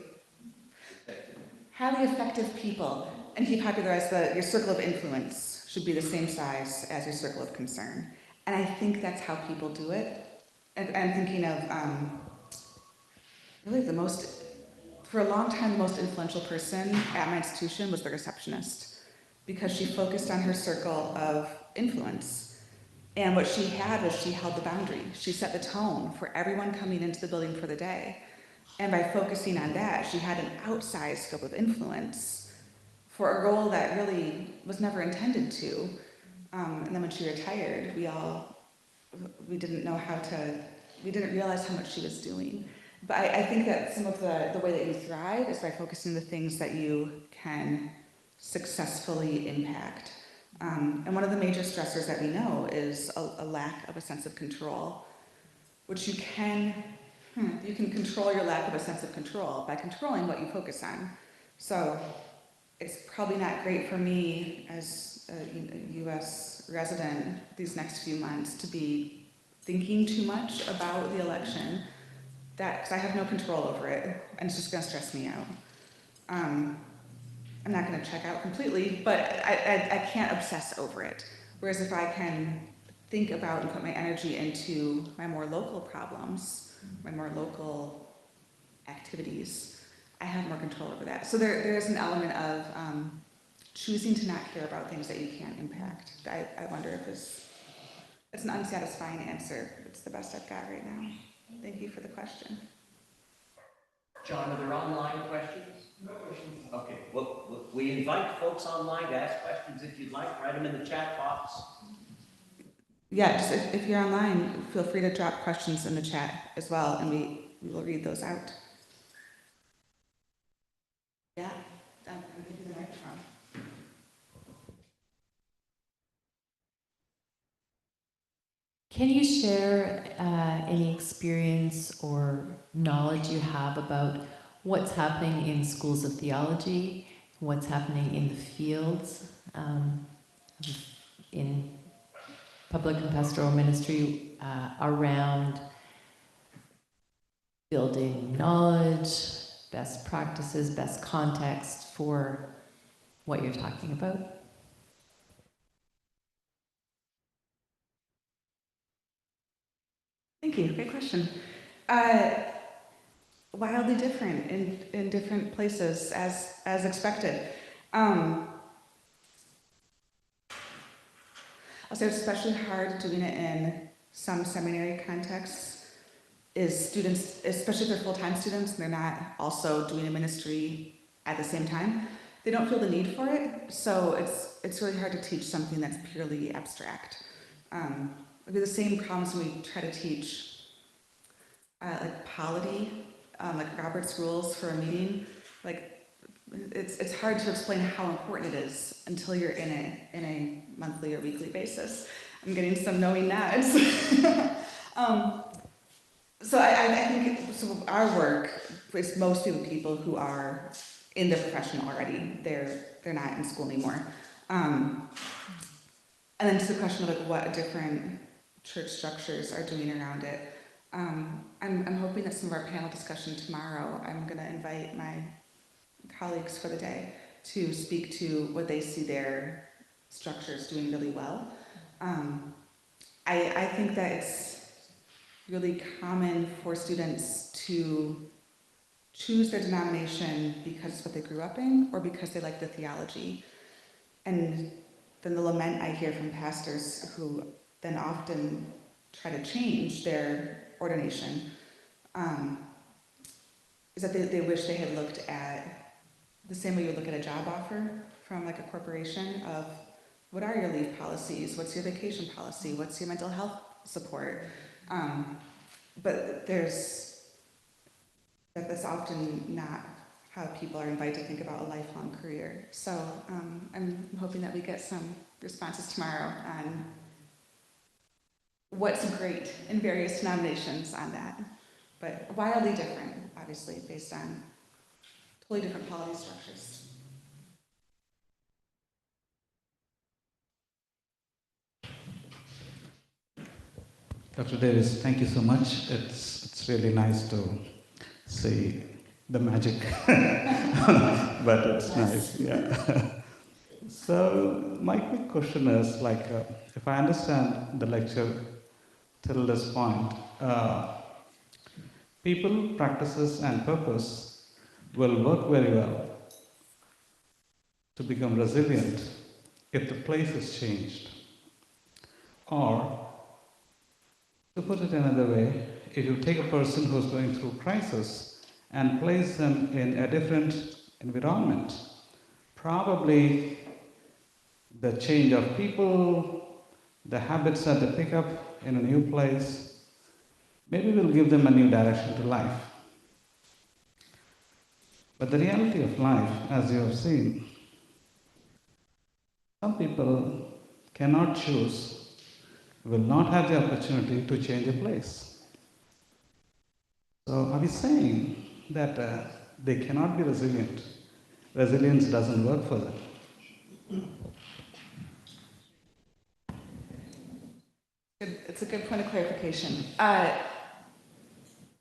Effective People. And he popularized your circle of influence should be the same size as your circle of concern. And I think that's how people do it. And I'm thinking of really for a long time, the most influential person at my institution was the receptionist because she focused on her circle of influence. And what she had was she held the boundary. She set the tone for everyone coming into the building for the day. And by focusing on that, she had an outsized scope of influence for a role that really was never intended to. And then when she retired, we didn't realize how much she was doing. But I think that some of the way that you thrive is by focusing on the things that you can successfully impact. And one of the major stressors that we know is a lack of a sense of control, which you can control your lack of a sense of control by controlling what you focus on. So it's probably not great for me as a U.S. resident these next few months to be thinking too much about the election, because I have no control over it, and it's just going to stress me out. I'm not going to check out completely, but I can't obsess over it. Whereas if I can think about and put my energy into my more local problems, my more local activities, I have more control over that. So there is an element of choosing to not care about things that you can't impact. I wonder if it's an unsatisfying answer. It's the best I've got right now. Thank you for the question. John, are there online questions? No questions. Okay, well, we invite folks online to ask questions if you'd like. Write them in the chat box. Yeah, just if you're online, feel free to drop questions in the chat as well, and we will read those out. Yeah, I'm going to give you the microphone. Can you share any experience or knowledge you have about what's happening in schools of theology, what's happening in the fields, in public and pastoral ministry around building knowledge, best practices, best context for what you're talking about? Thank you. Great question. Wildly different in different places, as expected. I'll say it's especially hard doing it in some seminary contexts. Is students, especially if they're full-time students, and they're not also doing a ministry at the same time, they don't feel the need for it. So it's really hard to teach something that's purely abstract. It'd be the same problems when we try to teach like polity, like Robert's rules for a meeting. Like it's hard to explain how important it is until you're in a monthly or weekly basis. I'm getting some knowing nods. So I think so our work is mostly with people who are in the profession already. They're not in school anymore. And then to the question of like what different church structures are doing around it. I'm hoping that some of our panel discussion tomorrow, I'm going to invite my colleagues for the day to speak to what they see their structures doing really well. I think that it's really common for students to choose their denomination because it's what they grew up in or because they like the theology. And then the lament I hear from pastors who then often try to change their ordination is that they wish they had looked at the same way you would look at a job offer from like a corporation of what are your leave policies, what's your vacation policy, what's your mental health support. But that's often not how people are invited to think about a lifelong career. So I'm hoping that we get some responses tomorrow on what's great in various denominations on that. But wildly different, obviously, based on totally different polity structures. Dr. Davis, thank you so much. It's really nice to see the magic, but it's nice, yeah. So my quick question is, like, if I understand the lecture till this point, people, practices, and purpose will work very well to become resilient if the place is changed. Or, to put it another way, if you take a person who's going through crisis and place them in a different environment, probably the change of people, the habits that they pick up in a new place, maybe will give them a new direction to life. But the reality of life, as you have seen, some people cannot choose, will not have the opportunity to change a place. So are we saying that they cannot be resilient? Resilience doesn't work for them. It's a good point of clarification. I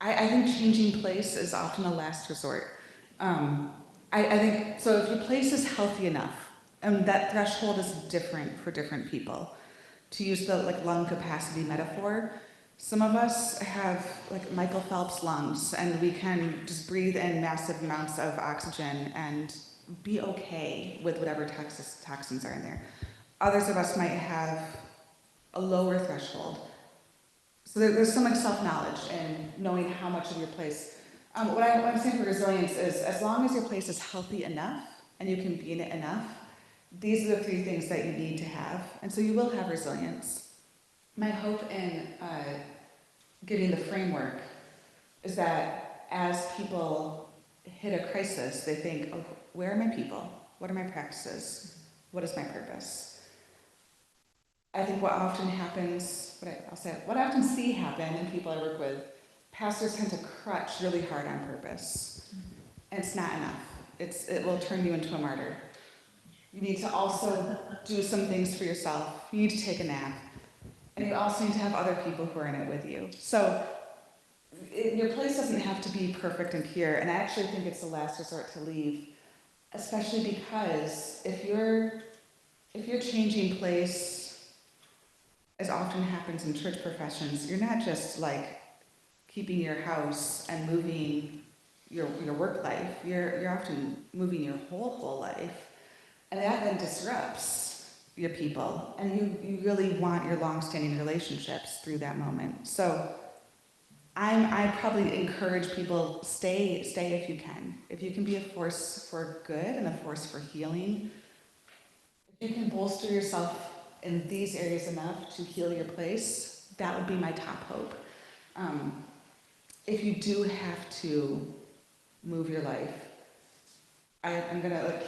think changing place is often a last resort. I think, so if your place is healthy enough, and that threshold is different for different people. To use the like lung capacity metaphor, some of us have like Michael Phelps lungs, and we can just breathe in massive amounts of oxygen and be okay with whatever toxins are in there. Others of us might have a lower threshold. So there's some like self-knowledge and knowing how much of your place What I'm saying for resilience is, as long as your place is healthy enough and you can be in it enough, these are the three things that you need to have, and so you will have resilience. My hope in giving the framework is that as people hit a crisis, they think, oh, where are my people? What are my practices? What is my purpose? I think what often happens, what I often see happen in people I work with, pastors tend to crutch really hard on purpose. And it's not enough. It will turn you into a martyr. You need to also do some things for yourself. You need to take a nap. And you also need to have other people who are in it with you. So your place doesn't have to be perfect and pure. And I actually think it's the last resort to leave, especially because if you're changing place, as often happens in church professions, you're not just like keeping your house and moving your work life. You're often moving your whole life. And that then disrupts your people. And you really want your long-standing relationships through that moment. So I probably encourage people, stay if you can. If you can be a force for good and a force for healing, if you can bolster yourself in these areas enough to heal your place, that would be my top hope. If you do have to move your life, I'm gonna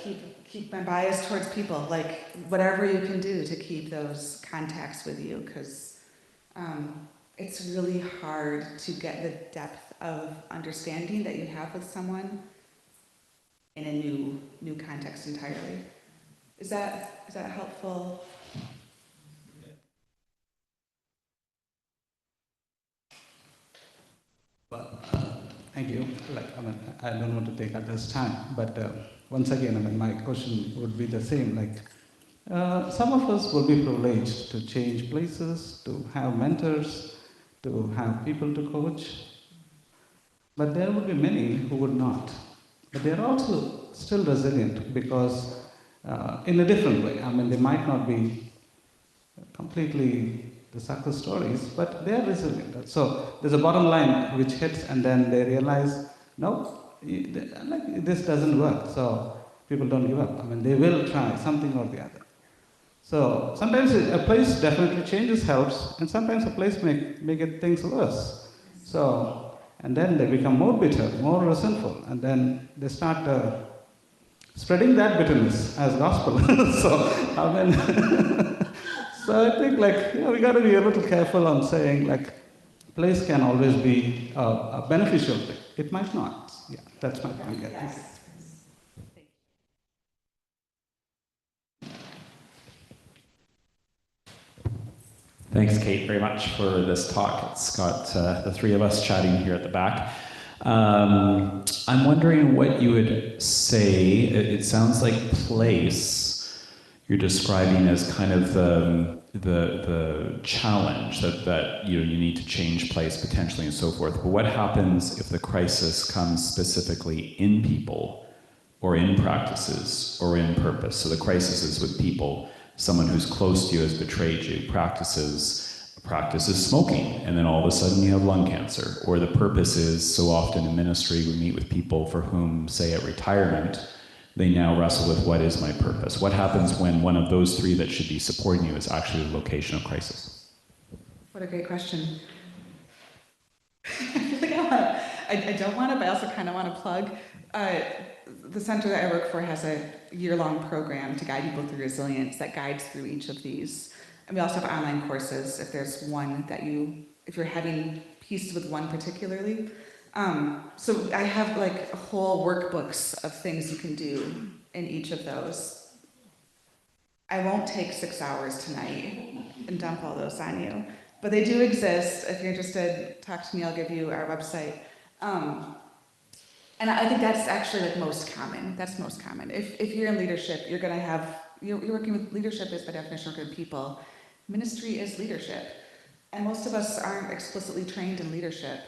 keep my bias towards people, like whatever you can do to keep those contacts with you, because it's really hard to get the depth of understanding that you have with someone in a new context entirely. Is that helpful? Well, thank you. I don't want to take others' time, but once again, my question would be the same. Some of us will be privileged to change places, to have mentors, to have people to coach, but there would be many who would not. But they are also still resilient because, in a different way. They might not be completely the success stories, but they are resilient. So there's a bottom line which hits, and then they realize, no, this doesn't work. So people don't give up. They will try something or the other. So sometimes a place definitely changes, helps, and sometimes a place may get things worse. So, and then they become more bitter, more resentful, and then they start spreading that bitterness as gospel. So I think we got to be a little careful on saying place can always be a beneficial thing. It might not. Yeah, that's my point. Yeah, thank you. Thanks, Kate, very much for this talk. It's got the three of us chatting here at the back. I'm wondering what you would say. It sounds like place you're describing as kind of the challenge that you need to change place potentially and so forth. But what happens if the crisis comes specifically in people or in practices or in purpose? So the crisis is with people. Someone who's close to you has betrayed you, practices smoking, and then all of a sudden you have lung cancer. Or the purpose is, so often in ministry we meet with people for whom, say at retirement, they now wrestle with what is my purpose? What happens when one of those three that should be supporting you is actually the location of crisis? What a great question. I don't want to, but I also kind of want to plug. The center that I work for has a year-long program to guide people through resilience that guides through each of these. And we also have online courses if there's one that if you're having peace with one particularly. So I have whole workbooks of things you can do in each of those. I won't take 6 hours tonight and dump all those on you, but they do exist. If you're interested, talk to me, I'll give you our website. And I think that's actually most common. That's most common. If you're in leadership, you're working with leadership is by definition working with people. Ministry is leadership. And most of us aren't explicitly trained in leadership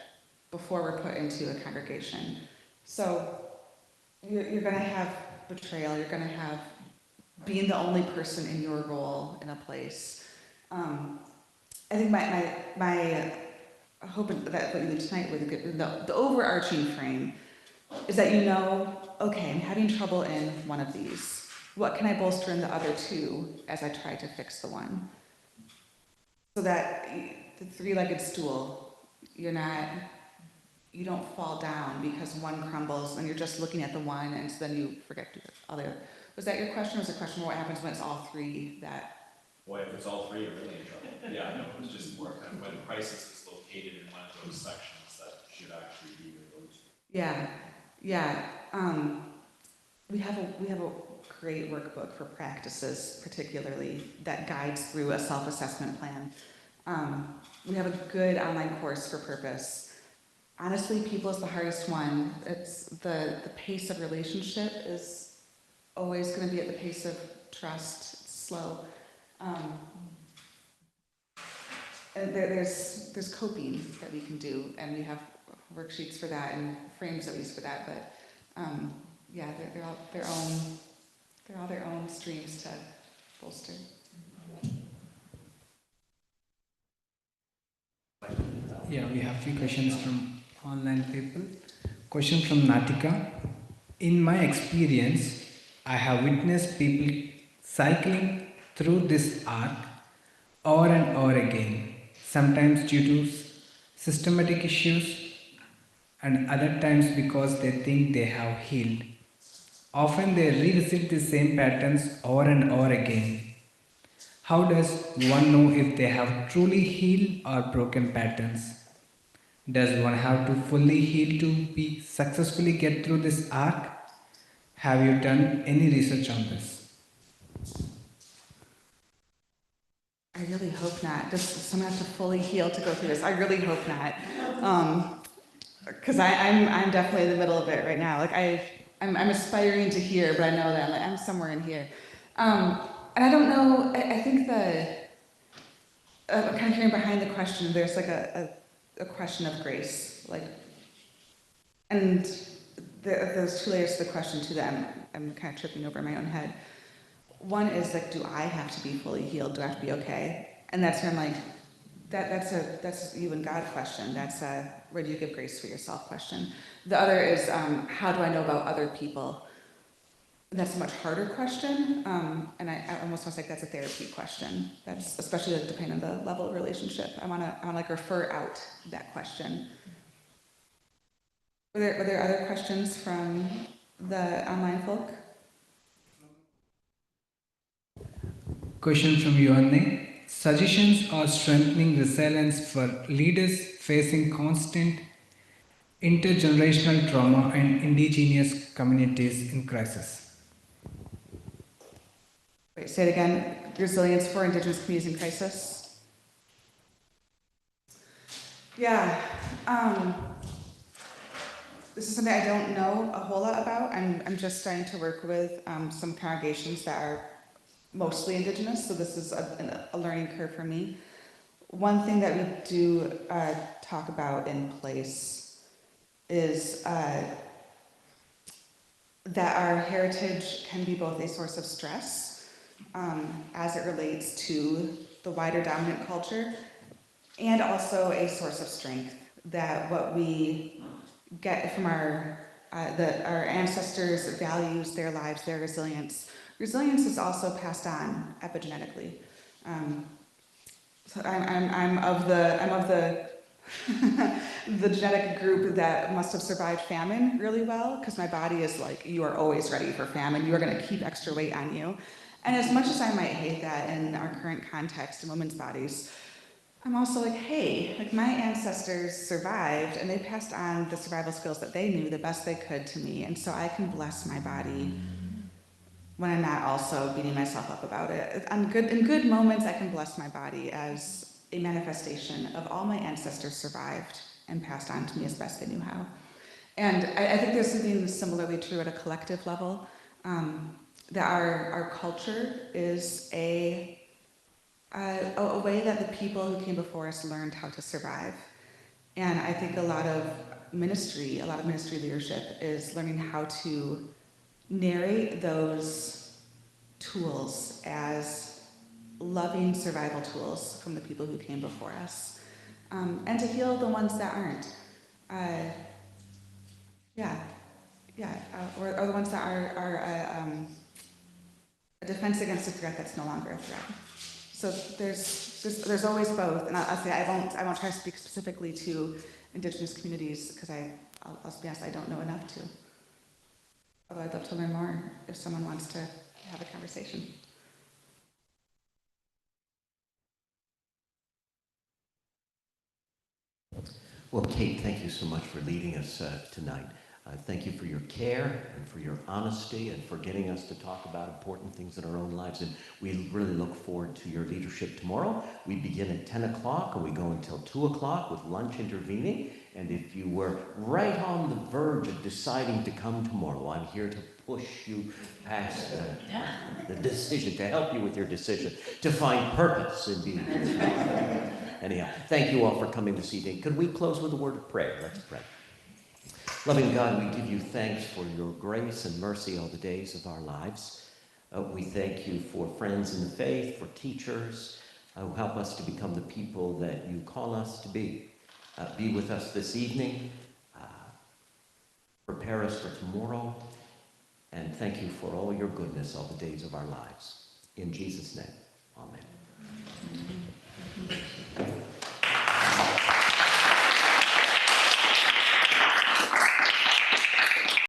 before we're put into a congregation. So you're gonna have betrayal, you're gonna have being the only person in your role in a place. I think my hoping that what you leave tonight with the overarching frame is that you know, okay, I'm having trouble in one of these. What can I bolster in the other two as I try to fix the one? So that the three-legged stool, you don't fall down because one crumbles and you're just looking at the one and so then you forget to do the other. Was that your question, or was the question what happens when it's all three that? Boy, if it's all three, you're really in trouble. Yeah, no, it was just more kind of when crisis is located in one of those sections that should actually be your go-to. Yeah. We have a great workbook for practices, particularly that guides through a self-assessment plan. We have a good online course for purpose. Honestly, people is the hardest one. It's the pace of relationship is always going to be at the pace of trust. It's slow. And there's coping that we can do, and we have worksheets for that and frames at least for that. But yeah, they're all their own streams to bolster. Yeah, we have few questions from online people. Question from Natika. In my experience, I have witnessed people cycling through this arc over and over again, sometimes due to systematic issues and other times because they think they have healed. Often they revisit the same patterns over and over again. How does one know if they have truly healed or broken patterns? Does one have to fully heal to be successfully get through this arc? Have you done any research on this? I really hope not. Does someone have to fully heal to go through this? I really hope not. Because I'm definitely in the middle of it right now. Like I'm aspiring to here, but I know that I'm somewhere in here. And I don't know. I think kind of hearing behind the question, there's like a question of grace, like, and there's two layers to the question too that I'm kind of tripping over in my own head. One is like, do I have to be fully healed? Do I have to be okay? And that's when I'm like, that's you and God question. That's a where do you give grace for yourself question. The other is how do I know about other people? That's a much harder question, and I almost want to say that's a therapy question. That's especially depending on the level of relationship. I want to like refer out that question. Were there other questions from the online folk? Question from Yoanne. Suggestions or strengthening resilience for leaders facing constant intergenerational trauma and indigenous communities in crisis. Wait, say it again. Resilience for Indigenous communities in crisis. Yeah. This is something I don't know a whole lot about. I'm just starting to work with some congregations that are mostly Indigenous, so this is a learning curve for me. One thing that we do talk about in place is that our heritage can be both a source of stress as it relates to the wider dominant culture, and also a source of strength, that what we get from our ancestors' values, their lives, their resilience. Resilience is also passed on epigenetically. So I'm of the the genetic group that must have survived famine really well, because my body is like, you are always ready for famine. You are going to keep extra weight on you. And as much as I might hate that in our current context in women's bodies, I'm also like, hey, like my ancestors survived and they passed on the survival skills that they knew the best they could to me. And so I can bless my body when I'm not also beating myself up about it. In good moments, I can bless my body as a manifestation of all my ancestors survived and passed on to me as best they knew how. And I think there's something similarly true at a collective level, that our culture is a way that the people who came before us learned how to survive. And I think a lot of ministry leadership is learning how to narrate those tools as loving survival tools from the people who came before us. and to heal the ones that aren't. Or the ones that are a defense against a threat that's no longer a threat. So there's always both, and I'll say I won't try to speak specifically to Indigenous communities because I'll be honest, I don't know enough to. Although I'd love to learn more if someone wants to have a conversation. Well, Kate, thank you so much for leading us tonight. Thank you for your care and for your honesty and for getting us to talk about important things in our own lives. And we really look forward to your leadership tomorrow. We begin at 10 o'clock and we go until 2 o'clock with lunch intervening. And if you were right on the verge of deciding to come tomorrow, I'm here to push you past the decision, to help you with your decision, to find purpose indeed. Anyhow, thank you all for coming this evening. Could we close with a word of prayer? Let's pray. Loving God, we give you thanks for your grace and mercy all the days of our lives. We thank you for friends in the faith, for teachers who help us to become the people that you call us to be. Be with us this evening. Prepare us for tomorrow. And thank you for all your goodness all the days of our lives. In Jesus' name, amen.